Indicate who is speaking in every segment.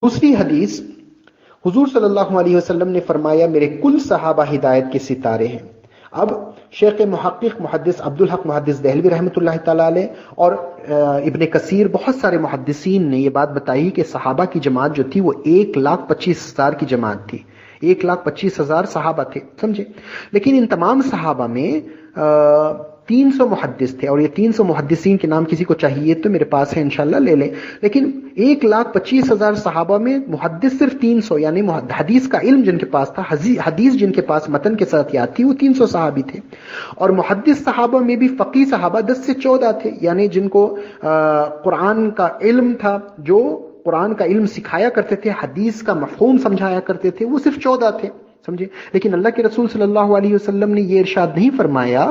Speaker 1: दूसरी हदीस, हुजूर सल्लल्लाहु अलैहि वसल्लम ने फरमाया मेरे कुल सहाबा हिदायत के सितारे हैं। अब शेख मुहक्किक मुहद्दिस अब्दुल हक मुहद्दिस दहलवी रहमतुल्लाह तआला अलैह और इब्ने कसीर बहुत सारे मुहद्दिसीन ने ये बात बताई कि सहाबा की जमात जो थी वो 1,25,000 की जमात थी। 1,25,000 सहाबा थे, समझे। लेकिन इन तमाम सहाबा में 300 मुहद्दिस थे, और ये 300 मुहद्दिसीन के नाम किसी को चाहिए तो मेरे पास है, इंशाल्लाह ले लें। लेकिन 1,25,000 सहाबा में मुहद्दिस सिर्फ 300, यानी हदीस का इल्म जिनके पास था, हदीस जिनके पास मतन के साथ याद थी, वो 300 सहाबी थे। और मुहद्दिस सहाबा में भी फकीह सहाबा 10 से 14 थे, यानी जिनको कुरान का इल्म था, जो कुरान का इल्म सिखाया करते थे, हदीस का मफहूम समझाया करते थे, वो सिर्फ 14 थे, समझे। लेकिन अल्लाह के रसूल सल्लल्लाहु अलैहि वसल्लम ने ये इरशाद नहीं फरमाया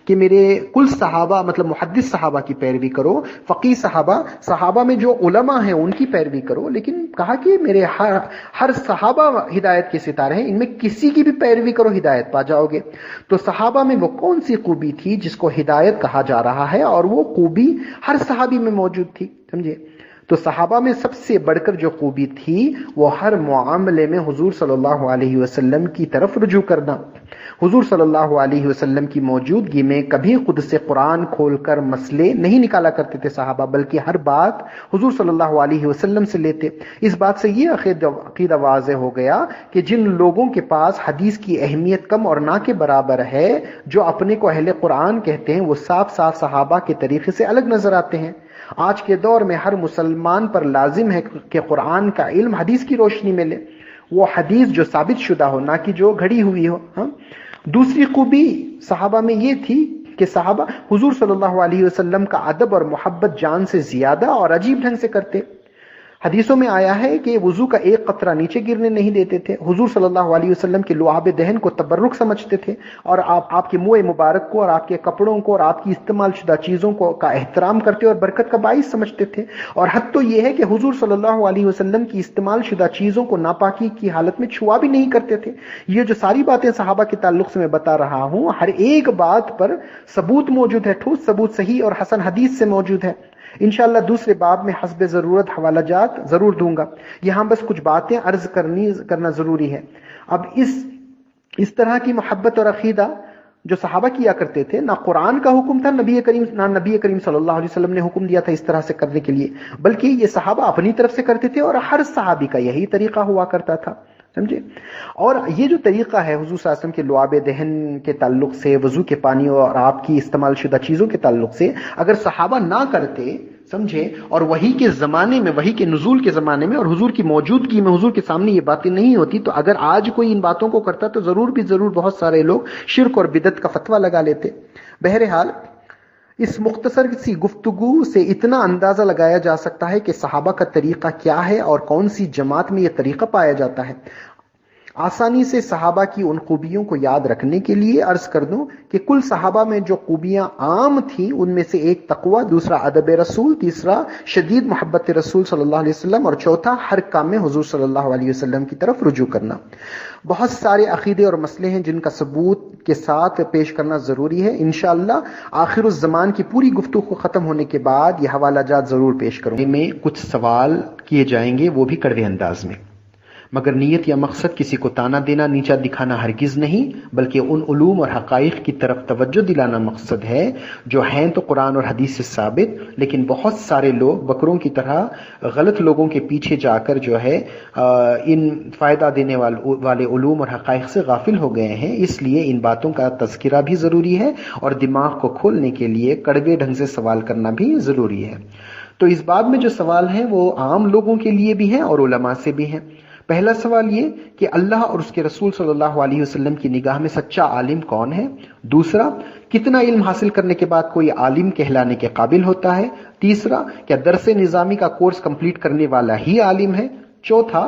Speaker 1: कि मेरे कुल सहाबा मतलब मुहद्दिस सहाबा की पैरवी करो, फकीह सहाबा में जो उलमा हैं उनकी पैरवी करो, लेकिन कहा कि मेरे हर सहाबा हिदायत के सितारे हैं, इनमें किसी की भी पैरवी करो हिदायत पा जाओगे। तो सहाबा में वो कौन सी खूबी थी जिसको हिदायत कहा जा रहा है, और वो खूबी हर सहाबी में मौजूद थी, समझे। तो सहाबा में सबसे बढ़कर जो खूबी थी वो हर मुआमले में हुजूर सल्लल्लाहु अलैहि वसल्लम की तरफ रुजू करना। हुजूर सल्लल्लाहु अलैहि वसल्लम की मौजूदगी में कभी खुद से कुरान खोलकर मसले नहीं निकाला करते थे सहाबा, बल्कि हर बात हुजूर सल्लल्लाहु अलैहि वसल्लम से लेते। इस बात से ये अकीदा वाज़ेह हो गया कि जिन लोगों के पास हदीस की अहमियत कम और ना के बराबर है, जो अपने को अहले कुरान कहते हैं, वो साफ साफ सहाबा के तरीके से अलग नजर आते हैं। आज के दौर में हर मुसलमान पर लाजिम है कि कुरान का इल्म हदीस की रोशनी में ले, वो हदीस जो साबित शुदा हो, ना कि जो घड़ी हुई हो। हाँ? दूसरी खूबी सहाबा में ये थी कि सहाबा हुजूर सल्लल्लाहु अलैहि वसल्लम का अदब और मोहब्बत जान से ज्यादा और अजीब ढंग से करते। हदीसों में आया है कि वुजू का एक कतरा नीचे गिरने नहीं देते थे। हुजूर सल्लल्लाहु अलैहि वसल्लम के लुआब दहन को तबर्रुक समझते थे, और आपके मुंह मुबारक को और आपके कपड़ों को और आपकी इस्तेमाल शुदा चीजों को का एहतराम करते और बरकत का बाइस समझते थे। और हद तो यह है कि हुजूर सल्लल्लाहु अलैहि वसल्लम की इस्तेमाल शुदा चीजों को नापाकी की हालत में छुआ भी नहीं करते थे। ये जो सारी बातें सहाबा के ताल्लुक से मैं बता रहा हूं, हर एक बात पर सबूत मौजूद है, ठोस सबूत सही और हसन हदीस से मौजूद है। इंशाअल्लाह दूसरे बाब में हस्बे जरूरत हवाला जात जरूर दूंगा। यहां बस कुछ बातें अर्ज करना जरूरी है। अब इस तरह की मोहब्बत और अकीदा जो सहाबा किया करते थे, ना कुरान का हुक्म था, नबी करीम सल्लल्लाहु अलैहि वसल्लम ने हुक्म दिया था इस तरह से करने के लिए, बल्कि ये सहाबा अपनी तरफ से करते थे, और हर सहाबी का यही तरीका हुआ करता था, समझे। और ये जो तरीका है हुजूर सल्लल्लाहु अलैहि वसल्लम के लुआब दहन के ताल्लुक से, वजू के पानी और आपकी इस्तेमाल शुदा चीजों के ताल्लुक से, अगर सहाबा ना करते, समझे, और वही के जमाने में, वही के नुज़ूल के जमाने में और हुजूर की मौजूदगी में हुजूर के सामने ये बातें नहीं होती, तो अगर आज कोई इन बातों को करता तो जरूर बहुत सारे लोग शिर्क और बिदत का फतवा लगा लेते। बहरहाल इस मुख्तसर सी गुफ्तगू से इतना अंदाजा लगाया जा सकता है कि सहाबा का तरीका क्या है और कौन सी जमात में यह तरीका पाया जाता है। आसानी से सहाबा की उन खूबियों को याद रखने के लिए अर्ज कर दूं कि कुल सहाबा में जो खूबियां आम थी, उनमें से एक तकवा, दूसरा अदब रसूल, तीसरा शदीद मोहब्बत रसूल सल्लल्लाहु अलैहि वसल्लम, और चौथा हर काम में हुजूर सल्लल्लाहु अलैहि वसल्लम की तरफ रुजू करना। बहुत सारे अकीदे और मसले हैं जिनका सबूत के साथ पेश करना जरूरी है। इंशाअल्लाह आखिरुज़ ज़मान की पूरी गुफ्तगू खत्म होने के बाद यह हवाला जात जरूर पेश करूंगा। में कुछ सवाल किए जाएंगे, वो भी कड़वे अंदाज में, मगर नीयत या मकसद किसी को ताना देना, नीचा दिखाना हरगिज नहीं, बल्कि उन उलूम और हकाइक की तरफ तवज्जो दिलाना मकसद है जो हैं तो कुरान और हदीस से साबित, लेकिन बहुत सारे लोग बकरों की तरह गलत लोगों के पीछे जाकर जो है इन फायदा देने वाले उलूम और हकाइक से गाफिल हो गए हैं। इसलिए इन बातों का तज़किरा भी जरूरी है और दिमाग को खोलने के लिए कड़वे ढंग से सवाल करना भी जरूरी है। तो इस बाब में जो सवाल हैं वो आम लोगों के लिए भी हैं और उलमा से भी हैं। पहला सवाल ये कि अल्लाह और उसके रसूल सल्लल्लाहु अलैहि वसल्लम की निगाह में सच्चा आलिम कौन है। दूसरा, कितना इल्म हासिल करने के बाद कोई आलिम कहलाने के काबिल होता है। तीसरा, क्या दरसे निजामी का कोर्स कंप्लीट करने वाला ही आलिम है। चौथा,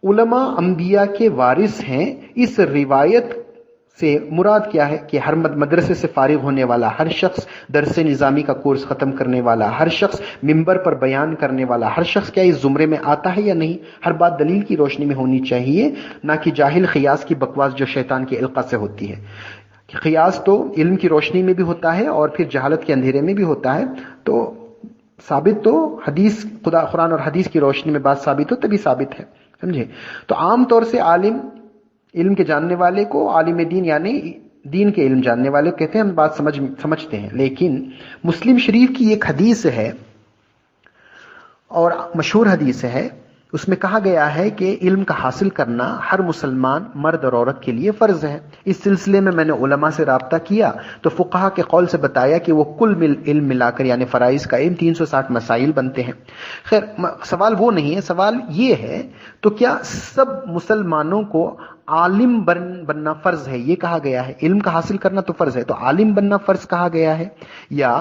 Speaker 1: उलमा अंबिया के वारिस हैं। इस रिवायत से मुराद क्या है कि हर मदरसे से फारिग होने वाला हर शख्स, दरसे निजामी का कोर्स खत्म करने वाला हर शख्स, मिंबर पर बयान करने वाला हर शख्स क्या इस जुमरे में आता है या नहीं। हर बात दलील की रोशनी में होनी चाहिए, ना कि जाहिल खियास की बकवास जो शैतान के इल्का से होती है। खियास तो इल्म की रोशनी में भी होता है और फिर जहालत के अंधेरे में भी होता है। तो साबित तो हदीस, खुदा कुरान और हदीस की रोशनी में बात साबित हो तभी साबित है, समझे। तो आम तौर से आलिम, इल्म के जानने वाले को आलिम दीन यानी दीन के इल्म जानने वाले कहते हैं, हम बात समझते हैं। लेकिन मुस्लिम शरीफ की एक हदीस है और मशहूर हदीस है, उसमें कहा गया है कि इल्म का हासिल करना हर मुसलमान मर्द और औरत के लिए फर्ज है। इस सिलसिले में मैंने उलमा से राब्ता किया तो फुक़हा के कौल से बताया कि वो कुल इल्म मिलाकर यानी फराइज का इल्म 360 मसाइल बनते हैं। खैर सवाल वो नहीं है, सवाल ये है तो क्या सब मुसलमानों को आलिम बनना फर्ज है? ये कहा गया है इल्म का हासिल करना तो फर्ज है, तो आलिम बनना फर्ज कहा गया है? या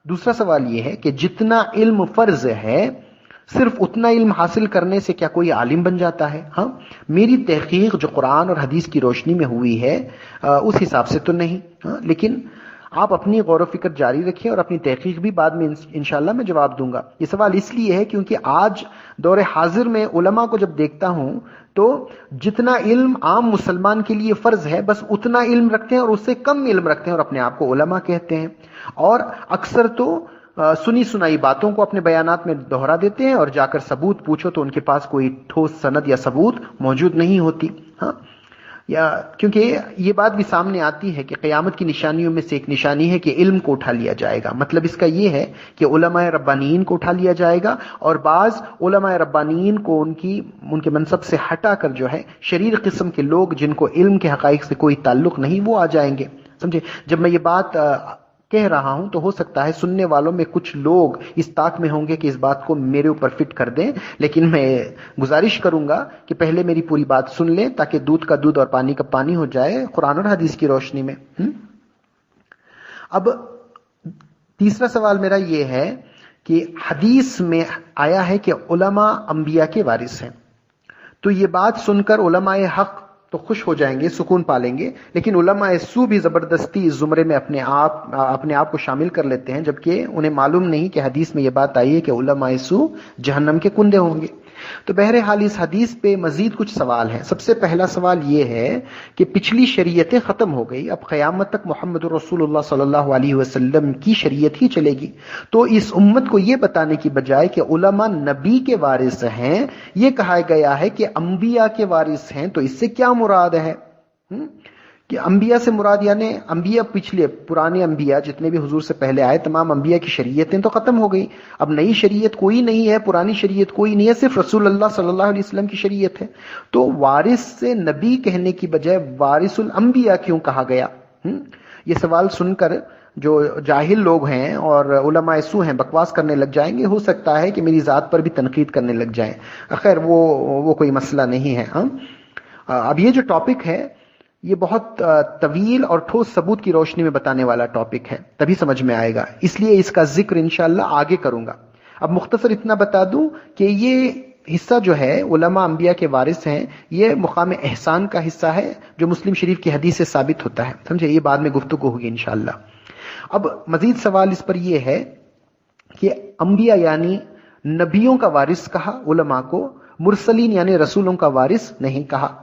Speaker 1: दूसरा सवाल ये है कि जितना इल्म फर्ज है सिर्फ उतना इल्म हासिल करने से क्या कोई आलिम बन जाता है? हाँ, मेरी तहकीक जो कुरान और हदीस की रोशनी में हुई है उस हिसाब से तो नहीं। हाँ, लेकिन आप अपनी गौर व फिक्र जारी रखिए और अपनी तहकीक भी बाद में इंशाल्लाह मैं जवाब दूंगा। ये सवाल इसलिए है क्योंकि आज दौर हाजिर में उलमा को जब देखता हूं तो जितना इल्म आम मुसलमान के लिए फर्ज है बस उतना इल्म रखते हैं और उससे कम इल्म रखते हैं और अपने आप को उलमा कहते हैं, और अक्सर तो सुनी सुनाई बातों को अपने बयानात में दोहरा देते हैं और जाकर सबूत पूछो तो उनके पास कोई ठोस सनद या सबूत मौजूद नहीं होती। हाँ, या क्योंकि ये बात भी सामने आती है कि क़यामत की निशानियों में से एक निशानी है कि इल्म को उठा लिया जाएगा। मतलब इसका ये है कि उलमाए रब्बानीन को उठा लिया जाएगा और बाज उलमाए रब्बानीन को उनके मनसब से हटाकर जो है शरीर किस्म के लोग जिनको इल्म के हकाइक से कोई ताल्लुक नहीं वो आ जाएंगे, समझे। जब मैं ये बात कह रहा हूं तो हो सकता है सुनने वालों में कुछ लोग इस ताक में होंगे कि इस बात को मेरे ऊपर फिट कर दें, लेकिन मैं गुजारिश करूंगा कि पहले मेरी पूरी बात सुन लें ताकि दूध का दूध और पानी का पानी हो जाए कुरान और हदीस की रोशनी में। अब तीसरा सवाल मेरा यह है कि हदीस में आया है कि उलमा अंबिया के वारिस हैं, तो ये बात सुनकर उलमाए हक तो खुश हो जाएंगे, सुकून पालेंगे, लेकिन उलमाए सू भी जबरदस्ती इस जुमरे में अपने आप को शामिल कर लेते हैं, जबकि उन्हें मालूम नहीं कि हदीस में यह बात आई है कि उलमाए सू जहन्नम के कुंदे होंगे। तो बहरहाल इस हदीस पे मजीद कुछ सवाल हैं। सबसे पहला सवाल यह है कि पिछली शरीयतें खत्म हो गई, अब क़यामत तक मोहम्मद रसूलुल्लाह सल्लल्लाहु अलैहि वसल्लम की शरीयत ही चलेगी, तो इस उम्मत को यह बताने की बजाय कि उलमा नबी के वारिस हैं, यह कहा गया है कि अंबिया के वारिस हैं, तो इससे क्या मुराद है? कि अंबिया से मुराद यानी अंबिया पिछले पुराने अंबिया जितने भी हुजूर से पहले आए तमाम अंबिया की शरीयतें तो खत्म हो गई, अब नई शरीयत कोई नहीं है, पुरानी शरीयत कोई नहीं है, सिर्फ रसूलुल्लाह सल्लल्लाहु अलैहि वसल्लम की शरीयत है। तो वारिस से नबी कहने की बजाय वारिसुल अंबिया क्यों कहा गया? ये सवाल सुनकर जो जाहिल लोग हैं और उलमाए सू हैं बकवास करने लग जाएंगे, हो सकता है कि मेरी जात पर भी तनकीद करने लग जाएं। खैर वो कोई मसला नहीं है। अब ये जो टॉपिक है ये बहुत तवील और ठोस सबूत की रोशनी में बताने वाला टॉपिक है, तभी समझ में आएगा, इसलिए इसका जिक्र इंशाअल्लाह आगे करूंगा। अब मुख्तसर इतना बता दूं कि ये हिस्सा जो है उलमा अंबिया के वारिस हैं, ये मुकाम एहसान का हिस्सा है जो मुस्लिम शरीफ की हदीस से साबित होता है, समझे। ये बाद में गुफ्तगू होगी इंशाअल्लाह। अब मजीद सवाल इस पर यह है कि अंबिया यानी नबियों का वारिस कहा उलमा को, मुरसलीन यानी रसूलों का वारिस नहीं कहा।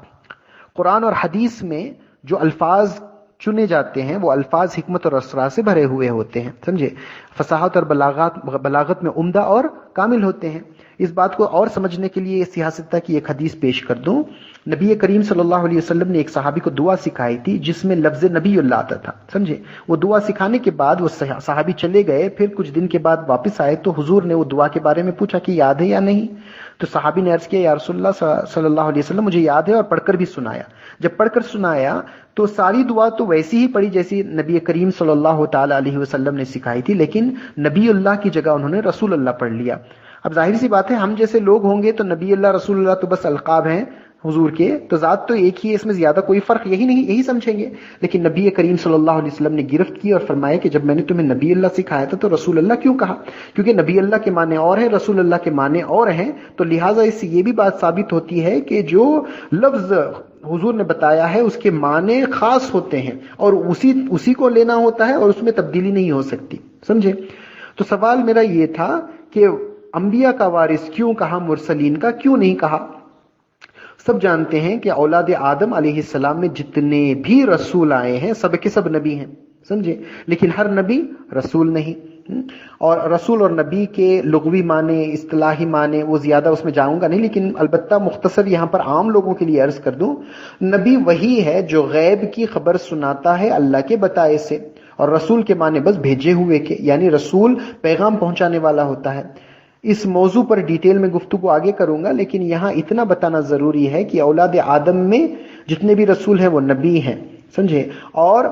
Speaker 1: कुरान और हदीस में जो अल्फाज चुने जाते हैं वो अल्फाज हिकमत और असरार से भरे हुए होते हैं, समझे। फसाहत और बलागत में उम्दा और कामिल होते हैं। इस बात को और समझने के लिए सियासत की एक हदीस पेश कर दूं। नबी करीम सल्लल्लाहु अलैहि वसल्लम ने एक सहाबी को दुआ सिखाई थी जिसमें लफ्ज नबीउल्लाह आता था, समझे। वो दुआ सिखाने के बाद वो सहाबी चले गए, फिर कुछ दिन के बाद वापस आए तो हुजूर ने वो दुआ के बारे में पूछा कि याद है या नहीं। तो सहाबी ने अर्ज किया या रसूलुल्लाह सल्लल्लाहु अलैहि वसल्लम मुझे याद है और पढ़कर भी सुनाया। जब पढ़कर सुनाया तो सारी दुआ तो वैसी ही पढ़ी जैसी नबी करीम सल्लल्लाहु ताला अलैहि वसल्लम ने सिखाई थी, लेकिन नबीउल्लाह की जगह उन्होंने रसूलुल्लाह पढ़ लिया। अब जाहिर सी बात है हम जैसे लोग होंगे तो नबीउल्लाह रसूलुल्लाह तो बस अलकाब हैं हुजूर के, तो जात तो एक ही है, इसमें ज्यादा कोई फर्क यही समझेंगे। लेकिन नबी करीम सल्लल्लाहु अलैहि वसल्लम ने गिरफ्त की और फरमाया कि जब मैंने तुम्हें नबी अल्लाह सिखाया था तो रसूल अल्लाह क्यों कहा? क्योंकि नबी अल्लाह के माने और है, रसूल अल्लाह के माने और हैं, तो लिहाजा इससे ये भी बात साबित होती है कि जो लफ्ज हुजूर ने बताया है उसके माने खास होते हैं और उसी को लेना होता है और उसमें तब्दीली नहीं हो सकती, समझे। तो सवाल मेरा ये था कि अंबिया का वारिस क्यों कहा, मुरसलीन का क्यों नहीं कहा? सब जानते हैं कि औलाद आदम अलैहिस्सलाम में जितने भी रसूल आए हैं सब के सब नबी हैं, समझे, लेकिन हर नबी रसूल नहीं। اور رسول اور نبی کے لغوی معنی، اصطلاحی معنی وہ زیادہ اس میں جاؤں گا نہیں، لیکن البتہ مختصر یہاں پر عام لوگوں کے لیے عرض کر دوں، نبی وہی ہے جو غیب کی خبر سناتا ہے اللہ کے بتائے سے، اور رسول کے معنی بس بھیجے ہوئے کے، یعنی رسول پیغام پہنچانے والا ہوتا ہے۔ اس موضوع پر ڈیٹیل میں گفتگو آگے کروں گا، لیکن یہاں اتنا بتانا ضروری ہے کہ اولاد آدم میں جتنے بھی رسول ہیں وہ نبی ہیں، سمجھے؟ اور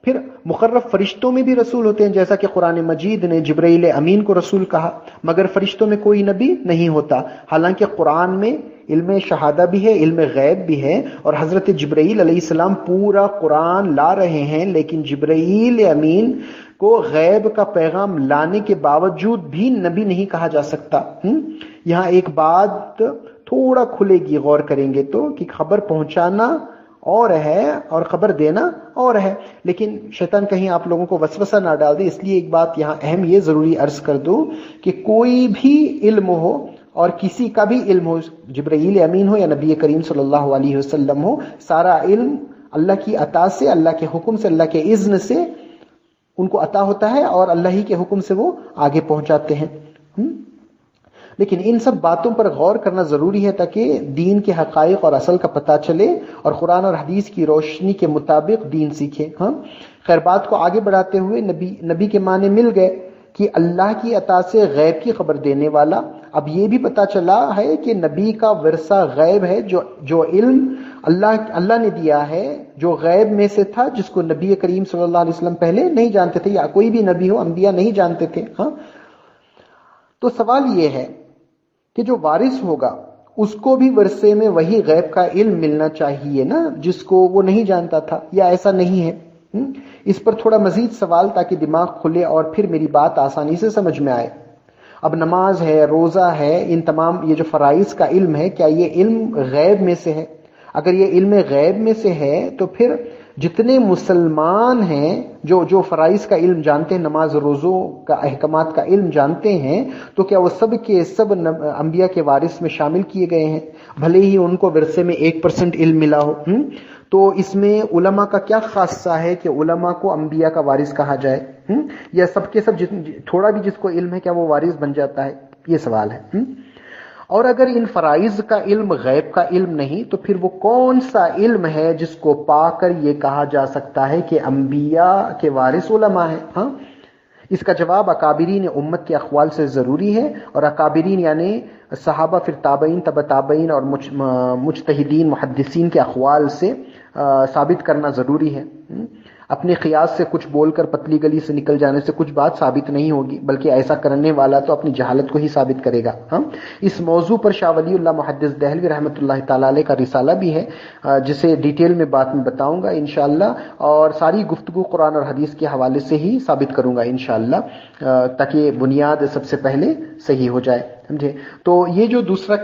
Speaker 1: پھر مقرب فرشتوں میں بھی رسول ہوتے ہیں، جیسا کہ قرآن مجید نے جبرائیل امین کو رسول کہا، مگر فرشتوں میں کوئی نبی نہیں ہوتا، حالانکہ قرآن میں علم شہادہ بھی ہے، علم غیب بھی ہے، اور حضرت جبرائیل علیہ السلام پورا قرآن لا رہے ہیں، لیکن جبرائیل امین کو غیب کا پیغام لانے کے باوجود بھی نبی نہیں کہا جا سکتا۔ یہاں ایک بات تھوڑا کھلے گی، غور کریں گے تو، کہ خبر پہنچانا اور ہے اور خبر دینا اور ہے، لیکن شیطان کہیں آپ لوگوں کو وسوسہ نہ ڈال دے، اس لیے ایک بات یہاں اہم یہ ضروری عرض کر دوں کہ کوئی بھی علم ہو اور کسی کا بھی علم ہو، جبرائیل امین ہو یا نبی کریم صلی اللہ علیہ وسلم ہو، سارا علم اللہ کی عطا سے، اللہ کے حکم سے، اللہ کے اذن سے ان کو عطا ہوتا ہے، اور اللہ ہی کے حکم سے وہ آگے پہنچاتے ہیں۔ لیکن ان سب باتوں پر غور کرنا ضروری ہے تاکہ دین کے حقائق اور اصل کا پتہ چلے اور قرآن اور حدیث کی روشنی کے مطابق دین سیکھے۔ خیر، بات کو آگے بڑھاتے ہوئے نبی کے معنی مل گئے کہ اللہ کی عطا سے غیب کی خبر دینے والا۔ اب یہ بھی پتہ چلا ہے کہ نبی کا ورثہ غیب ہے، جو علم اللہ نے دیا ہے، جو غیب میں سے تھا، جس کو نبی کریم صلی اللہ علیہ وسلم پہلے نہیں جانتے تھے، یا کوئی بھی نبی ہو، انبیاء نہیں جانتے تھے۔ تو سوال یہ ہے کہ جو وارث ہوگا اس کو بھی ورثے میں وہی غیب کا علم ملنا چاہیے نا، جس کو وہ نہیں جانتا تھا، یا ایسا نہیں ہے؟ اس پر تھوڑا مزید سوال تاکہ دماغ کھلے اور پھر میری بات آسانی سے سمجھ میں آئے۔ اب نماز ہے، روزہ ہے، ان تمام یہ جو فرائض کا علم ہے، کیا یہ علم غیب میں سے ہے؟ اگر یہ علم غیب میں سے ہے تو پھر جتنے مسلمان ہیں جو فرائض کا علم جانتے ہیں، نماز روزوں کا احکامات کا علم جانتے ہیں، تو کیا وہ سب کے سب انبیاء کے وارث میں شامل کیے گئے ہیں، بھلے ہی ان کو ورثے میں 1% علم ملا ہو؟ تو اس میں علماء کا کیا خاصہ ہے کہ علماء کو انبیاء کا وارث کہا جائے؟ یا سب کے سب تھوڑا بھی جس کو علم ہے کیا وہ وارث بن جاتا ہے؟ یہ سوال ہے۔ اور اگر ان فرائض کا علم غیب کا علم نہیں، تو پھر وہ کون سا علم ہے جس کو پا کر یہ کہا جا سکتا ہے کہ انبیاء کے وارث علماء ہیں؟ اس کا جواب اکابرین امت کے اقوال سے ضروری ہے، اور اکابرین یعنی صحابہ، پھر تابعین، تبع تابعین، اور مجتہدین محدثین کے اقوال سے ثابت کرنا ضروری ہے۔ اپنے قیاس سے کچھ بول کر پتلی گلی سے نکل جانے سے کچھ بات ثابت نہیں ہوگی، بلکہ ایسا کرنے والا تو اپنی جہالت کو ہی ثابت کرے گا۔ اس موضوع پر شاہ ولی اللہ محدث دہلوی رحمۃ اللہ تعالی علیہ کا رسالہ بھی ہے، جسے ڈیٹیل میں بات میں بتاؤں گا انشاءاللہ، اور ساری گفتگو قرآن اور حدیث کے حوالے سے ہی ثابت کروں گا انشاءاللہ، تاکہ بنیاد سب سے پہلے صحیح ہو جائے، سمجھے؟ تو یہ جو دوسرا